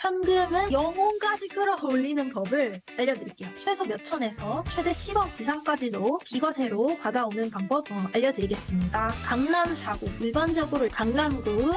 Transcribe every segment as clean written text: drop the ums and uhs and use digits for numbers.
현금은 영혼까지 끌어올리는 법을 알려드릴게요. 최소 몇 천에서 최대 10억 이상까지도 비과세로 받아오는 방법 알려드리겠습니다. 강남 4구, 일반적으로 강남구,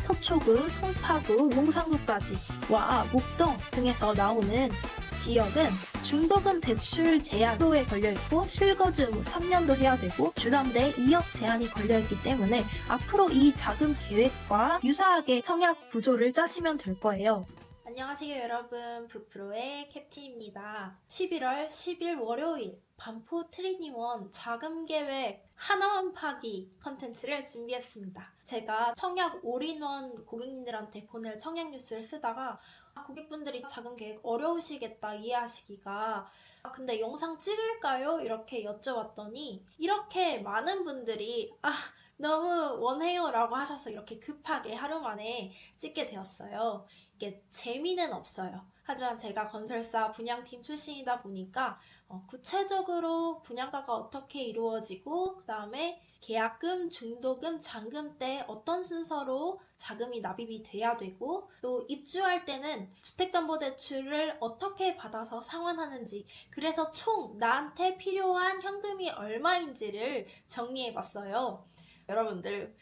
서초구, 송파구, 용산구까지와 목동 등에서 나오는 지역은 중도금 대출 제한도에 걸려있고 실거주 의무 3년도 해야 되고 주담대 2억 제한이 걸려있기 때문에 앞으로 이 자금 계획과 유사하게 청약 구조를 짜시면 될 거예요. 안녕하세요 여러분, 부프로의 캡틴입니다. 11월 10일 월요일 반포 트리니원 자금계획 하나원 파기 컨텐츠를 준비했습니다. 제가 청약 올인원 고객님들한테 보낼 청약 뉴스를 쓰다가 고객분들이 자금계획 어려우시겠다 이해하시기가 근데 영상 찍을까요? 이렇게 여쭤봤더니 이렇게 많은 분들이 너무 원해요 라고 하셔서 이렇게 급하게 하루 만에 찍게 되었어요. 이게 재미는 없어요. 하지만 제가 건설사 분양팀 출신이다 보니까 구체적으로 분양가가 어떻게 이루어지고 그 다음에 계약금, 중도금, 잔금 때 어떤 순서로 자금이 납입이 돼야 되고 또 입주할 때는 주택담보대출을 어떻게 받아서 상환하는지 그래서 총 나한테 필요한 현금이 얼마인지를 정리해봤어요. 여러분들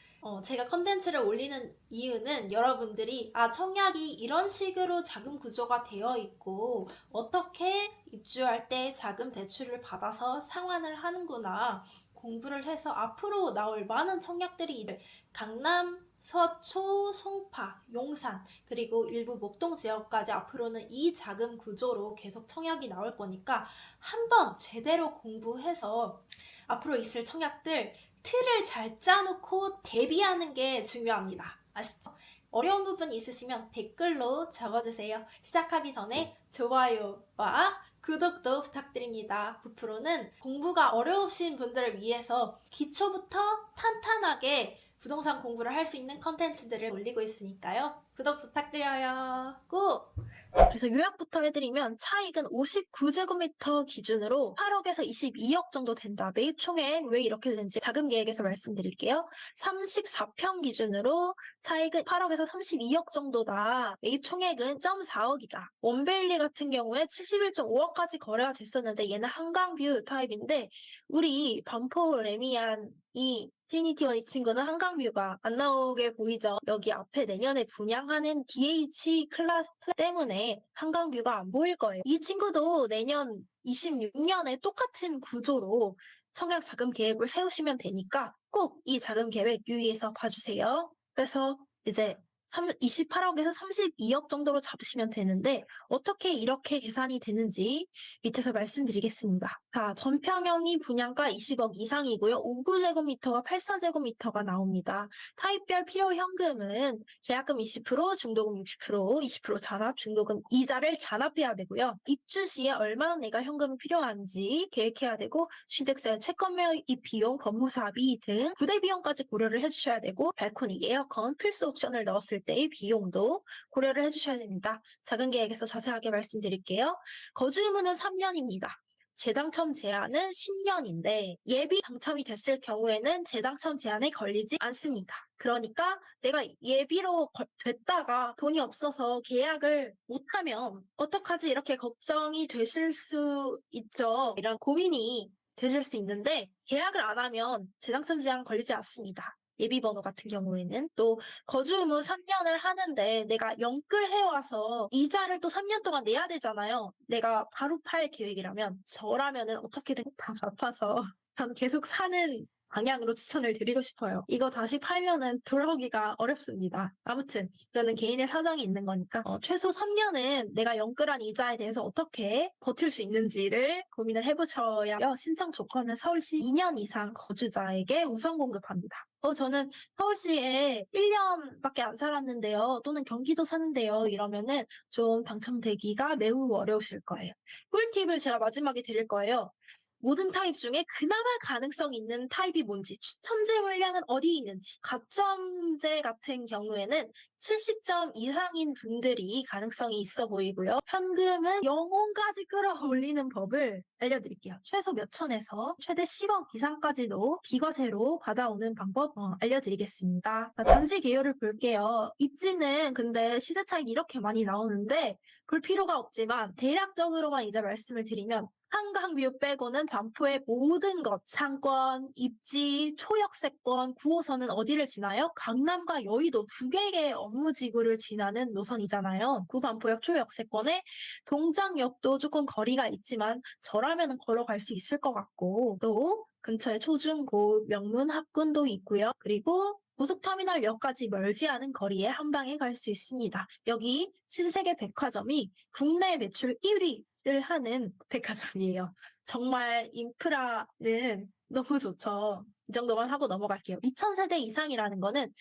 제가 컨텐츠를 올리는 이유는 여러분들이 청약이 이런 식으로 자금 구조가 되어 있고 어떻게 입주할 때 자금 대출을 받아서 상환을 하는구나 공부를 해서 앞으로 나올 많은 청약들이 강남, 서초, 송파, 용산 그리고 일부 목동 지역까지 앞으로는 이 자금 구조로 계속 청약이 나올 거니까 한번 제대로 공부해서 앞으로 있을 청약들 틀을 잘 짜놓고 대비하는 게 중요합니다. 아시죠? 어려운 부분이 있으시면 댓글로 적어주세요. 시작하기 전에 좋아요와 구독도 부탁드립니다. 부프로는 공부가 어려우신 분들을 위해서 기초부터 탄탄하게 부동산 공부를 할 수 있는 컨텐츠들을 올리고 있으니까요. 구독 부탁드려요. 꾹! 그래서 요약부터 해드리면 차익은 59제곱미터 기준으로 8억에서 22억 정도 된다. 매입 총액 왜 이렇게 되는지 자금 계획에서 말씀드릴게요. 34평 기준으로 차익은 8억에서 32억 정도다. 매입 총액은 0.4억이다. 원베일리 같은 경우에 71.5억까지 거래가 됐었는데 얘는 한강뷰 타입인데 우리 반포 레미안이 트리니티원 이 친구는 한강뷰가 안 나오게 보이죠. 여기 앞에 내년에 분양하는 DH 클래스 때문에 한강뷰가 안 보일 거예요. 이 친구도 내년 26년에 똑같은 구조로 청약 자금 계획을 세우시면 되니까 꼭 이 자금 계획 유의해서 봐주세요. 그래서 이제 28억에서 32억 정도로 잡으시면 되는데 어떻게 이렇게 계산이 되는지 밑에서 말씀드리겠습니다. 자, 전평형이 분양가 20억 이상이고요. 59제곱미터와 84제곱미터가 나옵니다. 타입별 필요 현금은 계약금 20%, 중도금 60%, 20% 잔압, 중도금 이자를 잔압해야 되고요. 입주 시에 얼마나 내가 현금이 필요한지 계획해야 되고 취득세, 채권 매입 비용, 법무사비 등 부대 비용까지 고려를 해주셔야 되고 발코니, 에어컨, 필수 옵션을 넣었을 때의 비용도 고려를 해주셔야 됩니다. 작은 계획에서 자세하게 말씀드릴게요. 거주 의무는 3년입니다. 재당첨 제한은 10년인데 예비 당첨이 됐을 경우에는 재당첨 제한에 걸리지 않습니다. 그러니까 내가 예비로 됐다가 돈이 없어서 계약을 못하면 어떡하지 이렇게 걱정이 되실 수 있죠. 이런 고민이 되실 수 있는데 계약을 안 하면 재당첨 제한 걸리지 않습니다. 예비번호 같은 경우에는 또 거주 의무 3년을 하는데 내가 영끌해와서 이자를 또 3년 동안 내야 되잖아요. 내가 바로 팔 계획이라면 저라면은 어떻게든 다 갚아서 전 계속 사는 방향으로 추천을 드리고 싶어요. 이거 다시 팔면은 돌아오기가 어렵습니다. 아무튼 이거는 개인의 사정이 있는 거니까 최소 3년은 내가 영끌한 이자에 대해서 어떻게 버틸 수 있는지를 고민을 해보셔야 신청 조건은 서울시 2년 이상 거주자에게 우선 공급합니다. 저는 서울시에 1년밖에 안 살았는데요. 또는 경기도 사는데요. 이러면은 좀 당첨되기가 매우 어려우실 거예요. 꿀팁을 제가 마지막에 드릴 거예요. 모든 타입 중에 그나마 가능성 있는 타입이 뭔지, 추첨제 물량은 어디에 있는지, 가점제 같은 경우에는 70점 이상인 분들이 가능성이 있어 보이고요. 현금은 영혼까지 끌어올리는 법을 알려드릴게요. 최소 몇 천에서 최대 10억 이상까지도 비과세로 받아오는 방법 알려드리겠습니다. 단지 개요를 볼게요. 입지는 근데 시세 차익 이렇게 많이 나오는데 볼 필요가 없지만 대략적으로만 이제 말씀을 드리면 한강뷰 빼고는 반포의 모든 것, 상권, 입지, 초역세권, 9호선은 어디를 지나요? 강남과 여의도 두 개의 업무지구를 지나는 노선이잖아요. 구반포역 초역세권에 동장역도 조금 거리가 있지만 저라면 걸어갈 수 있을 것 같고, 또 근처에 초중고 명문 학군도 있고요. 그리고 고속터미널역까지 멀지 않은 거리에 한 방에 갈 수 있습니다. 여기 신세계 백화점이 국내 매출 1위를 하는 백화점이에요. 정말 인프라는 너무 좋죠. 이 정도만 하고 넘어갈게요. 2000세대 이상이라는 거는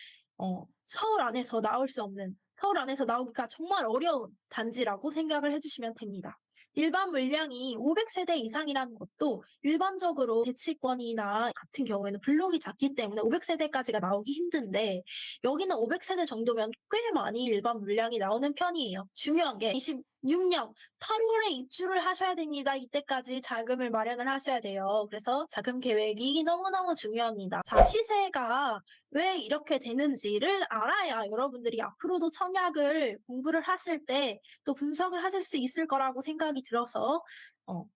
서울 안에서 나올 수 없는, 서울 안에서 나오기가 정말 어려운 단지라고 생각을 해주시면 됩니다. 일반 물량이 500세대 이상이라는 것도 일반적으로 대치권이나 같은 경우에는 블록이 작기 때문에 500세대까지가 나오기 힘든데 여기는 500세대 정도면 꽤 많이 일반 물량이 나오는 편이에요. 중요한 게 26년 8월에 입주를 하셔야 됩니다. 이때까지 자금을 마련을 하셔야 돼요. 그래서 자금 계획이 너무너무 중요합니다. 자, 시세가 왜 이렇게 되는지를 알아야 여러분들이 앞으로도 청약을 공부를 하실 때 또 분석을 하실 수 있을 거라고 생각이 들어서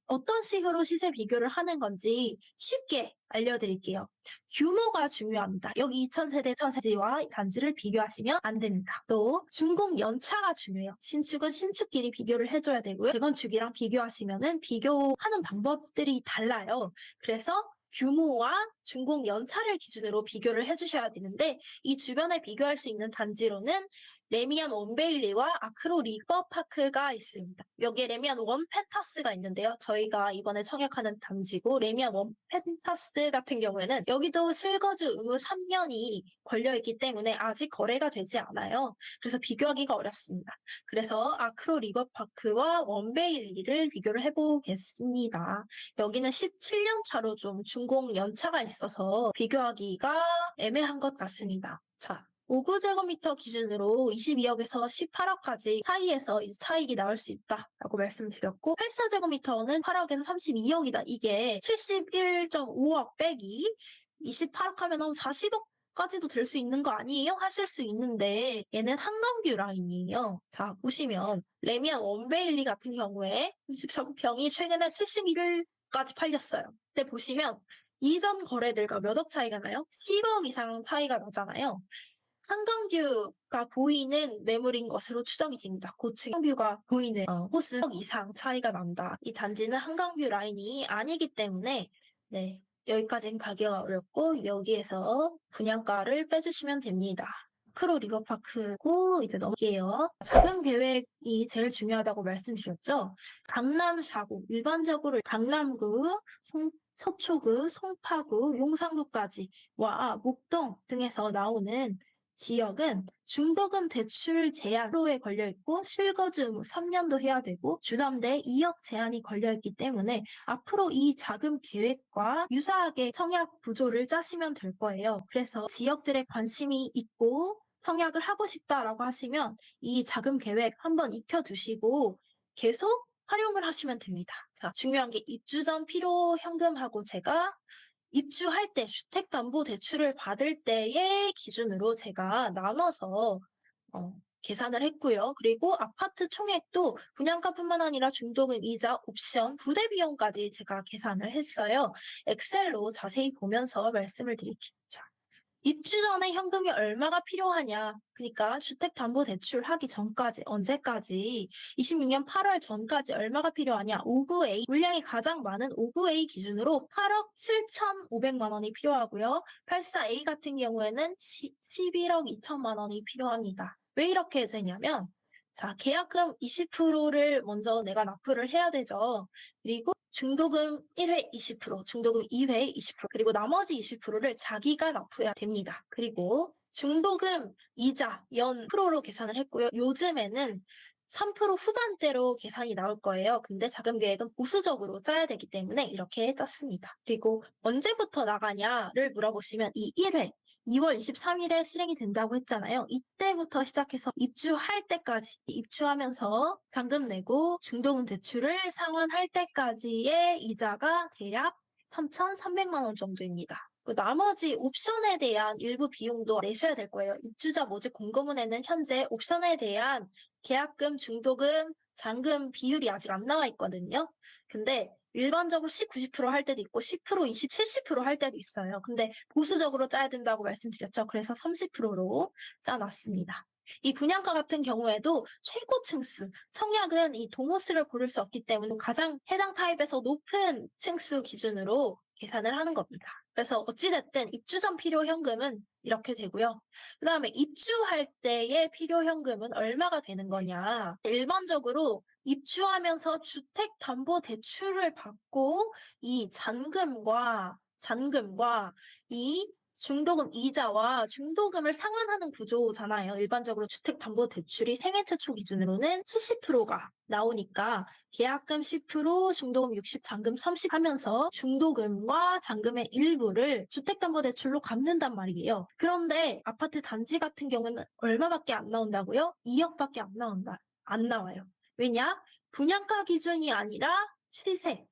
어떤 식으로 시세 비교를 하는 건지 쉽게 알려드릴게요. 규모가 중요합니다. 여기 2000세대 천세지와 단지를 비교하시면 안 됩니다. 또 준공 연차가 중요해요. 신축은 신축끼리 비교를 해줘야 되고요. 재건축이랑 비교하시면은 비교하는 방법들이 달라요. 그래서 규모와 준공 연차를 기준으로 비교를 해주셔야 되는데 이 주변에 비교할 수 있는 단지로는 레미안 원베일리와 아크로 리버파크가 있습니다. 여기에 레미안 원펜타스가 있는데요. 저희가 이번에 청약하는 단지고 레미안 원펜타스 같은 경우에는 여기도 실거주 의무 3년이 걸려있기 때문에 아직 거래가 되지 않아요. 그래서 비교하기가 어렵습니다. 그래서 아크로 리버파크와 원베일리를 비교를 해보겠습니다. 여기는 17년 차로 좀 준공 연차가 있어서 비교하기가 애매한 것 같습니다. 자, 5구제곱미터 기준으로 22억에서 18억까지 사이에서 차익이 나올 수 있다라고 말씀드렸고 84제곱미터는 8억에서 32억이다. 이게 71.5억 빼기 28억 하면 한 40억까지도 될 수 있는 거 아니에요? 하실 수 있는데 얘는 한강뷰 라인이에요. 자, 보시면 레미안 원베일리 같은 경우에 33평이 최근에 71까지 팔렸어요. 근데 보시면 이전 거래들과 몇 억 차이가 나요? 10억 이상 차이가 나잖아요. 한강뷰가 보이는 매물인 것으로 추정이 됩니다. 고층 한강뷰가 보이는 호수 10억 이상 차이가 난다. 이 단지는 한강뷰 라인이 아니기 때문에 네, 여기까지는 가기가 어렵고 여기에서 분양가를 빼주시면 됩니다. 프로 리버파크고 이제 넘길게요. 자금 계획이 제일 중요하다고 말씀드렸죠. 강남 4구, 일반적으로 강남구, 서초구, 송파구, 용산구까지와 목동 등에서 나오는 지역은 중도금 대출 제한으로에 걸려있고 실거주 의무 3년도 해야 되고 주담대 2억 제한이 걸려있기 때문에 앞으로 이 자금 계획과 유사하게 청약 구조를 짜시면 될 거예요. 그래서 지역들에 관심이 있고 청약을 하고 싶다라고 하시면 이 자금 계획 한번 익혀두시고 계속 활용을 하시면 됩니다. 자, 중요한 게 입주 전 필요 현금하고 제가 입주할 때 주택담보대출을 받을 때의 기준으로 제가 나눠서 계산을 했고요. 그리고 아파트 총액도 분양가뿐만 아니라 중도금, 이자, 옵션, 부대 비용까지 제가 계산을 했어요. 엑셀로 자세히 보면서 말씀을 드릴게요. 자, 입주 전에 현금이 얼마가 필요하냐. 그러니까 주택담보대출 하기 전까지, 언제까지, 26년 8월 전까지 얼마가 필요하냐. 59A, 물량이 가장 많은 59A 기준으로 8억 7,500만 원이 필요하고요. 84A 같은 경우에는 11억 2천만 원이 필요합니다. 왜 이렇게 되냐면, 자, 계약금 20%를 먼저 내가 납부를 해야 되죠. 그리고 중도금 1회 20%, 중도금 2회 20%, 그리고 나머지 20%를 자기가 납부해야 됩니다. 그리고 중도금 이자 연 프로로 계산을 했고요. 요즘에는 3% 후반대로 계산이 나올 거예요. 근데 자금 계획은 보수적으로 짜야 되기 때문에 이렇게 짰습니다. 그리고 언제부터 나가냐를 물어보시면 이 1회 2월 23일에 실행이 된다고 했잖아요. 이때부터 시작해서 입주할 때까지 입주하면서 잔금 내고 중도금 대출을 상환할 때까지의 이자가 대략 3,300만 원 정도입니다. 나머지 옵션에 대한 일부 비용도 내셔야 될 거예요. 입주자 모집 공고문에는 현재 옵션에 대한 계약금, 중도금, 잔금 비율이 아직 안 나와 있거든요. 근데 일반적으로 10, 90%할 때도 있고 10%, 20, 70%할 때도 있어요. 근데 보수적으로 짜야 된다고 말씀드렸죠. 그래서 30%로 짜놨습니다. 이 분양가 같은 경우에도 최고 층수, 청약은 이 동호수를 고를 수 없기 때문에 가장 해당 타입에서 높은 층수 기준으로 계산을 하는 겁니다. 그래서 어찌됐든 입주 전 필요 현금은 이렇게 되고요. 그 다음에 입주할 때의 필요 현금은 얼마가 되는 거냐. 일반적으로 입주하면서 주택담보대출을 받고 이 잔금과 이 중도금 이자와 중도금을 상환하는 구조잖아요. 일반적으로 주택담보대출이 생애 최초 기준으로는 70%가 나오니까 계약금 10%, 중도금 60, 잔금 30 하면서 중도금과 잔금의 일부를 주택담보대출로 갚는단 말이에요. 그런데 아파트 단지 같은 경우는 얼마밖에 안 나온다고요? 2억밖에 안 나와요. 왜냐? 분양가 기준이 아니라 시세의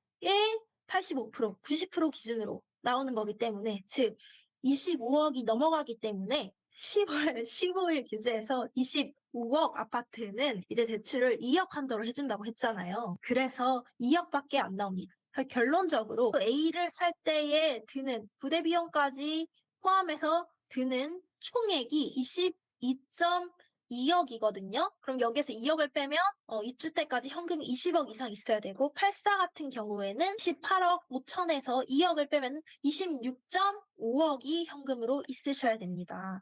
85%, 90% 기준으로 나오는 거기 때문에, 즉 25억이 넘어가기 때문에 10월 15일 기재에서 25억 아파트는 이제 대출을 2억 한도로 해준다고 했잖아요. 그래서 2억밖에 안 나옵니다. 결론적으로 A를 살 때에 드는 부대 비용까지 포함해서 드는 총액이 22.2억이거든요. 그럼 여기에서 2억을 빼면 입주 때까지 현금이 20억 이상 있어야 되고 84 같은 경우에는 18억 5천에서 2억을 빼면 26.5억이 현금으로 있으셔야 됩니다.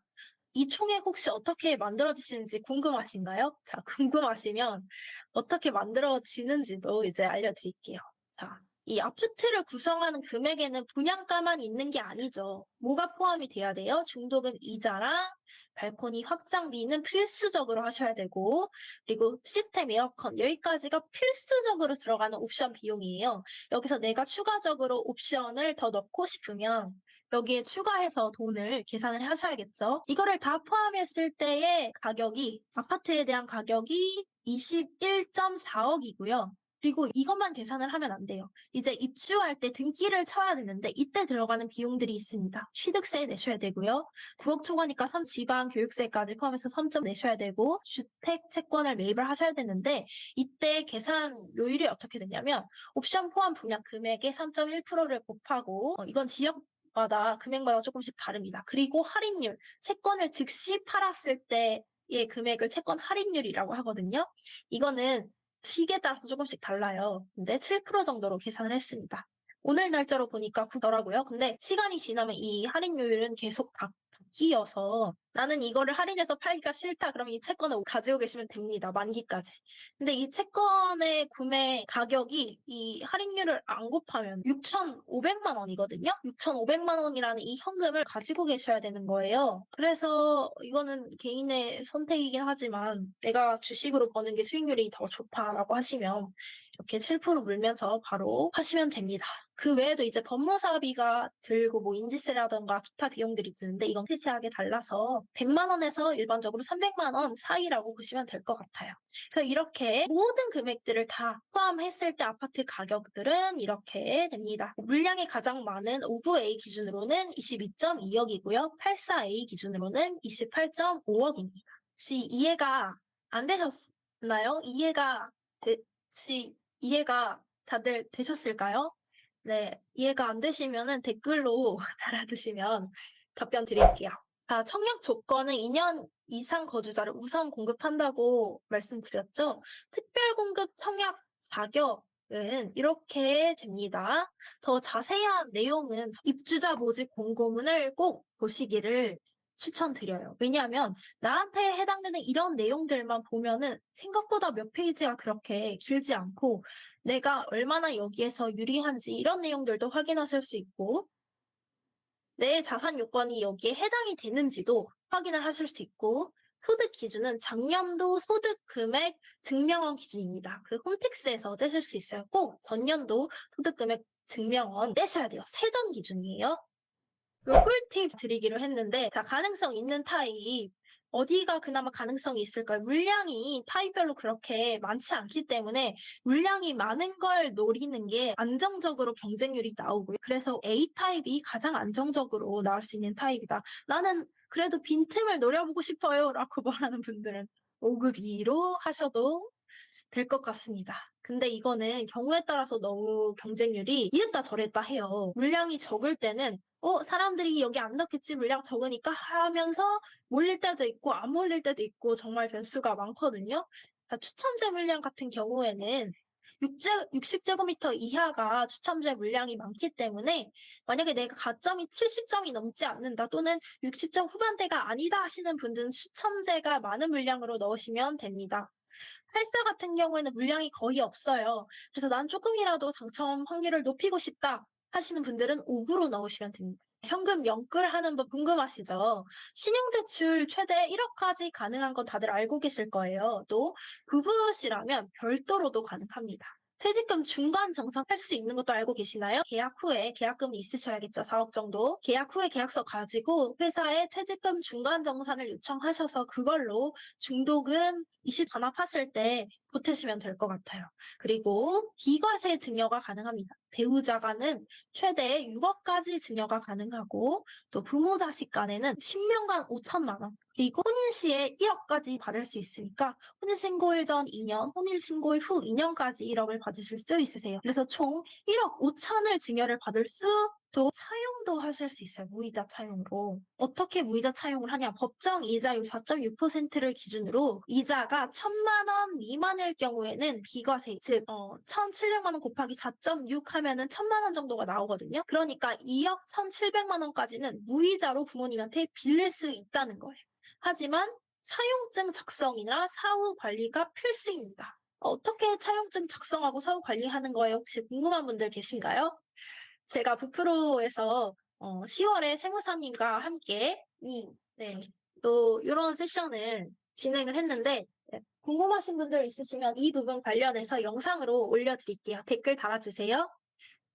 이 총액 혹시 어떻게 만들어지시는지 궁금하신가요? 자, 궁금하시면 어떻게 만들어지는지도 이제 알려드릴게요. 자, 이 아파트를 구성하는 금액에는 분양가만 있는 게 아니죠. 뭐가 포함이 돼야 돼요? 중도금 이자랑 발코니 확장비는 필수적으로 하셔야 되고, 그리고 시스템 에어컨, 여기까지가 필수적으로 들어가는 옵션 비용이에요. 여기서 내가 추가적으로 옵션을 더 넣고 싶으면 여기에 추가해서 돈을 계산을 하셔야겠죠. 이거를 다 포함했을 때의 가격이, 아파트에 대한 가격이 21.4억이고요. 그리고 이것만 계산을 하면 안 돼요. 이제 입주할 때 등기를 쳐야 되는데 이때 들어가는 비용들이 있습니다. 취득세 내셔야 되고요. 9억 초과니까 지방 교육세까지 포함해서 3점 내셔야 되고 주택 채권을 매입을 하셔야 되는데 이때 계산 요율이 어떻게 되냐면 옵션 포함 분양 금액의 3.1%를 곱하고 이건 지역마다 금액마다 조금씩 다릅니다. 그리고 할인율, 채권을 즉시 팔았을 때의 금액을 채권 할인율이라고 하거든요. 이거는 시기에 따라서 조금씩 달라요. 근데 7% 정도로 계산을 했습니다. 오늘 날짜로 보니까 9더라고요. 근데 시간이 지나면 이 할인율은 계속 바뀌어서 나는 이거를 할인해서 팔기가 싫다. 그럼 이 채권을 가지고 계시면 됩니다. 만기까지. 근데 이 채권의 구매 가격이 이 할인율을 안 곱하면 6,500만 원이거든요. 6,500만 원이라는 이 현금을 가지고 계셔야 되는 거예요. 그래서 이거는 개인의 선택이긴 하지만 내가 주식으로 버는 게 수익률이 더 좋다라고 하시면 이렇게 7% 물면서 바로 하시면 됩니다. 그 외에도 이제 법무사비가 들고 뭐 인지세라던가 기타 비용들이 드는데 이건 세세하게 달라서 100만 원에서 일반적으로 300만 원 사이라고 보시면 될 것 같아요. 그래서 이렇게 모든 금액들을 다 포함했을 때 아파트 가격들은 이렇게 됩니다. 물량이 가장 많은 59A 기준으로는 22.2억이고요. 84A 기준으로는 28.5억입니다. 혹시 이해가 안 되셨나요? 이해가 다들 되셨을까요? 네, 이해가 안 되시면은 댓글로 달아주시면 답변 드릴게요. 자, 청약 조건은 2년 이상 거주자를 우선 공급한다고 말씀드렸죠. 특별 공급 청약 자격은 이렇게 됩니다. 더 자세한 내용은 입주자 모집 공고문을 꼭 보시기를 추천드려요. 왜냐하면 나한테 해당되는 이런 내용들만 보면은 생각보다 몇 페이지가 그렇게 길지 않고 내가 얼마나 여기에서 유리한지 이런 내용들도 확인하실 수 있고 내 자산 요건이 여기에 해당이 되는지도 확인을 하실 수 있고 소득 기준은 작년도 소득 금액 증명원 기준입니다. 그 홈택스에서 떼실 수 있어요. 꼭 전년도 소득 금액 증명원 떼셔야 돼요. 세전 기준이에요. 요 꿀팁 드리기로 했는데, 자, 가능성 있는 타입. 어디가 그나마 가능성이 있을까요? 물량이 타입별로 그렇게 많지 않기 때문에 물량이 많은 걸 노리는 게 안정적으로 경쟁률이 나오고요. 그래서 A 타입이 가장 안정적으로 나올 수 있는 타입이다. 나는 그래도 빈틈을 노려보고 싶어요. 라고 말하는 분들은 5급 2로 하셔도 될 것 같습니다. 근데 이거는 경우에 따라서 너무 경쟁률이 이랬다 저랬다 해요. 물량이 적을 때는 사람들이 여기 안 넣겠지 물량 적으니까 하면서 몰릴 때도 있고 안 몰릴 때도 있고 정말 변수가 많거든요. 추첨제 물량 같은 경우에는 60제곱미터 이하가 추첨제 물량이 많기 때문에 만약에 내가 가점이 70점이 넘지 않는다 또는 60점 후반대가 아니다 하시는 분들은 추첨제가 많은 물량으로 넣으시면 됩니다. 84 같은 경우에는 물량이 거의 없어요. 그래서 난 조금이라도 당첨 확률을 높이고 싶다 하시는 분들은 5구로 넣으시면 됩니다. 현금 영끌 하는 법 궁금하시죠? 신용대출 최대 1억까지 가능한 건 다들 알고 계실 거예요. 또 부부시라면 별도로도 가능합니다. 퇴직금 중간 정산할 수 있는 것도 알고 계시나요? 계약 후에 계약금이 있으셔야겠죠. 4억 정도. 계약 후에 계약서 가지고 회사에 퇴직금 중간 정산을 요청하셔서 그걸로 중도금 20잔압하실 때 보태시면 될 것 같아요. 그리고 비과세 증여가 가능합니다. 배우자간은 최대 6억까지 증여가 가능하고 또 부모 자식 간에는 10년간 5천만 원 그리고 혼인 시에 1억까지 받을 수 있으니까 혼인신고일 전 2년, 혼인신고일 후 2년까지 1억을 받으실 수 있으세요. 그래서 총 1억 5천을 증여를 받을 수 또 차용도 하실 수 있어요. 무이자 차용으로. 어떻게 무이자 차용을 하냐? 법정 이자율 4.6%를 기준으로 이자가 1,000만 원 미만일 경우에는 비과세, 즉 1,700만 원 곱하기 4.6 하면은 1,000만 원 정도가 나오거든요. 그러니까 2억 1,700만 원까지는 무이자로 부모님한테 빌릴 수 있다는 거예요. 하지만 차용증 작성이나 사후 관리가 필수입니다. 어떻게 차용증 작성하고 사후 관리하는 거예요? 혹시 궁금한 분들 계신가요? 제가 부프로에서 10월에 세무사님과 함께 네, 또 이런 세션을 진행을 했는데 궁금하신 분들 있으시면 이 부분 관련해서 영상으로 올려드릴게요. 댓글 달아주세요.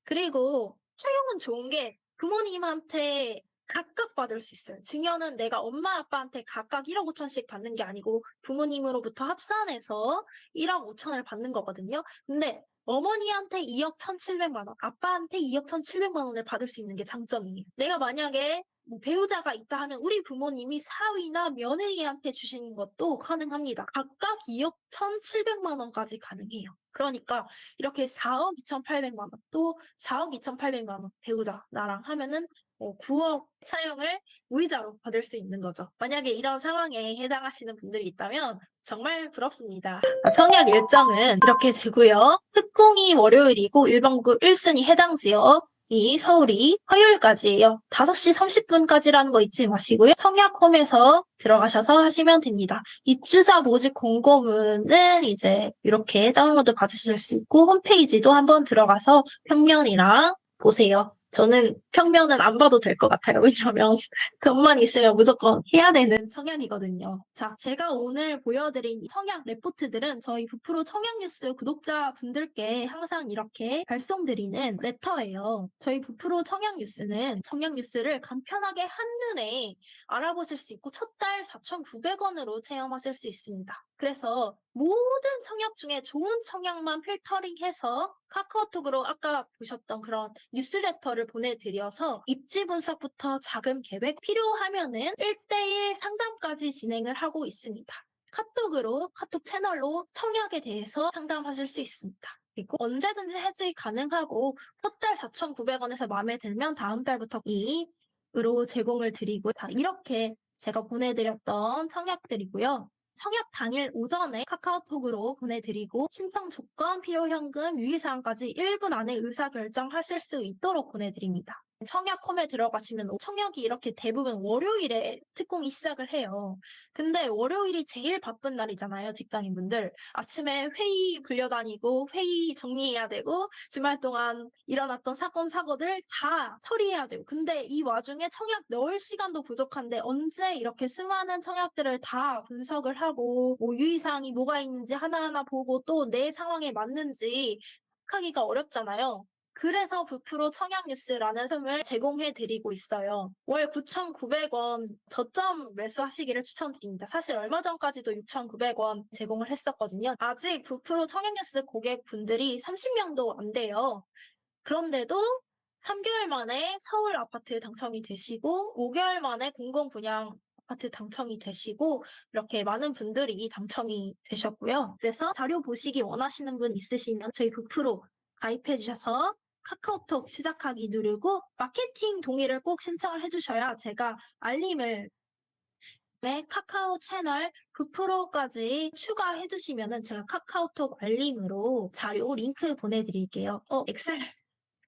그리고 차용은 좋은 게 부모님한테 각각 받을 수 있어요. 증여는 내가 엄마 아빠한테 각각 1억 5천씩 받는 게 아니고 부모님으로부터 합산해서 1억 5천을 받는 거거든요. 근데 어머니한테 2억 1,700만 원, 아빠한테 2억 1,700만 원을 받을 수 있는 게 장점이에요. 내가 만약에 배우자가 있다 하면 우리 부모님이 사위나 며느리한테 주시는 것도 가능합니다. 각각 2억 1,700만 원까지 가능해요. 그러니까 이렇게 4억 2,800만 원, 또 4억 2,800만 원 배우자 나랑 하면은 9억 차용을 무이자로 받을 수 있는 거죠. 만약에 이런 상황에 해당하시는 분들이 있다면 정말 부럽습니다. 청약 일정은 이렇게 되고요. 특공이 월요일이고 일반고 1순위 해당 지역이 서울이 화요일까지예요. 5시 30분까지라는 거 잊지 마시고요. 청약홈에서 들어가셔서 하시면 됩니다. 입주자 모집 공고문은 이제 이렇게 다운로드 받으실 수 있고 홈페이지도 한번 들어가서 평면이랑 보세요. 저는 평면은 안 봐도 될 것 같아요. 왜냐면 돈만 있으면 무조건 해야 되는 청약이거든요. 자, 제가 오늘 보여드린 청약 레포트들은 저희 부프로 청약뉴스 구독자분들께 항상 이렇게 발송드리는 레터예요. 저희 부프로 청약뉴스는 청약뉴스를 간편하게 한눈에 알아보실 수 있고 첫 달 4,900원으로 체험하실 수 있습니다. 그래서 모든 청약 중에 좋은 청약만 필터링해서 카카오톡으로 아까 보셨던 그런 뉴스레터를 보내드려서 입지 분석부터 자금 계획 필요하면은 1대1 상담까지 진행을 하고 있습니다. 카톡 채널로 청약에 대해서 상담하실 수 있습니다. 그리고 언제든지 해지 가능하고 첫 달 4,900원에서 마음에 들면 다음 달부터 2으로 제공을 드리고 자 이렇게 제가 보내드렸던 청약들이고요. 청약 당일 오전에 카카오톡으로 보내드리고 신청 조건, 필요 현금, 유의사항까지 1분 안에 의사결정하실 수 있도록 보내드립니다. 청약홈에 들어가시면 청약이 이렇게 대부분 월요일에 특공이 시작을 해요. 근데 월요일이 제일 바쁜 날이잖아요, 직장인분들. 아침에 회의 불려다니고 회의 정리해야 되고 주말 동안 일어났던 사건 사고들 다 처리해야 되고. 근데 이 와중에 청약 넣을 시간도 부족한데 언제 이렇게 수많은 청약들을 다 분석을 하고 뭐 유의사항이 뭐가 있는지 하나하나 보고 또 내 상황에 맞는지 하기가 어렵잖아요. 그래서 부프로 청약뉴스라는 셈을 제공해 드리고 있어요. 월 9,900원 저점 매수하시기를 추천드립니다. 사실 얼마 전까지도 6,900원 제공을 했었거든요. 아직 부프로 청약뉴스 고객분들이 30명도 안 돼요. 그런데도 3개월 만에 서울 아파트 당첨이 되시고 5개월 만에 공공분양 아파트 당첨이 되시고 이렇게 많은 분들이 당첨이 되셨고요. 그래서 자료 보시기 원하시는 분 있으시면 저희 부프로 가입해 주셔서 카카오톡 시작하기 누르고 마케팅 동의를 꼭 신청을 해주셔야 제가 알림을 카카오 채널 부프로까지 추가해 주시면은 제가 카카오톡 알림으로 자료 링크 보내드릴게요. 엑셀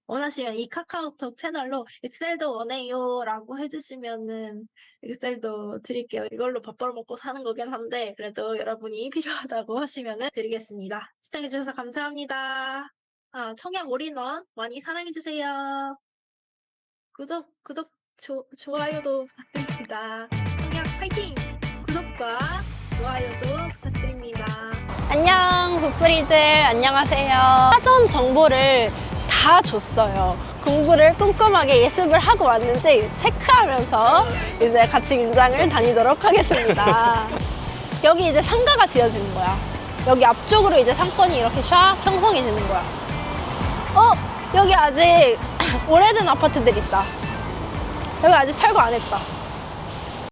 원하시면 이 카카오톡 채널로 엑셀도 원해요 라고 해주시면은 엑셀도 드릴게요. 이걸로 밥 벌어먹고 사는 거긴 한데 그래도 여러분이 필요하다고 하시면은 드리겠습니다. 시청해주셔서 감사합니다. 청약 올인원 많이 사랑해주세요. 구독, 좋아요도 부탁드립니다. 청약 파이팅! 구독과 좋아요도 부탁드립니다. 안녕 부프리들 안녕하세요. 사전 정보를 다 줬어요. 공부를 꼼꼼하게 예습을 하고 왔는지 체크하면서 이제 같이 임장을 다니도록 하겠습니다. 여기 이제 상가가 지어지는 거야. 여기 앞쪽으로 이제 상권이 이렇게 샥 형성이 되는 거야. 여기 아직 오래된 아파트들 있다. 여기 아직 철거 안 했다.